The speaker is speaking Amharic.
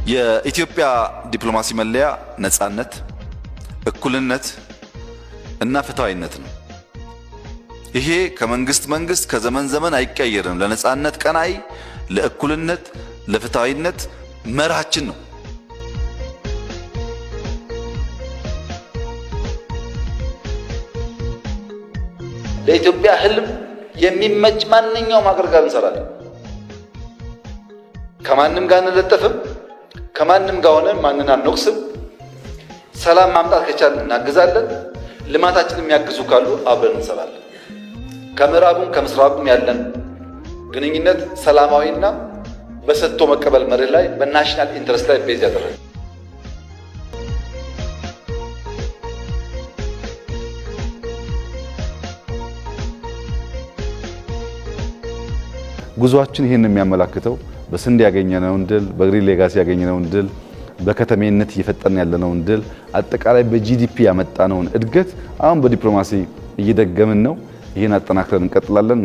የኢትዮጵያ ዲፕሎማሲ መለያ ነጻነት፣ እኩልነት እና ፍትሃዊነት ነው። ይሄ ከመንግስት መንግስት ከዘመን ዘመን አይቀየርም። ለነጻነት ቀናይ፣ ለእኩልነት፣ ለፍትሃዊነት መርሃችን ነው። ለኢትዮጵያ ህልም የሚመች ማንኛውም ሀገር ጋር እንሰራለን። ከማንም ጋር አንለጠፍም። ከማንም ጋር ሆነን ማንን አንወቅስም። ሰላም ማምጣት ከቻልን እናግዛለን። ልማታችንን የሚያግዙ ካሉ አብረን እንሰራለን። ከምዕራቡም ከምስራቁም ያለን ግንኙነት ሰላማዊና በሰጥቶ መቀበል መርህ ላይ በናሽናል ኢንተረስት ላይ ቤዝ ያደረገ ጉዟችን ይሄን የሚያመላክተው በስንዴ ያገኘነውን ድል፣ በግሪን ሌጋሲ ያገኘነውን ድል፣ በከተሜነት እየፈጠርን ያለነውን ድል፣ አጠቃላይ በጂዲፒ ያመጣነውን እድገት አሁን በዲፕሎማሲ እየደገምን ነው። ይሄን አጠናክረን እንቀጥላለን።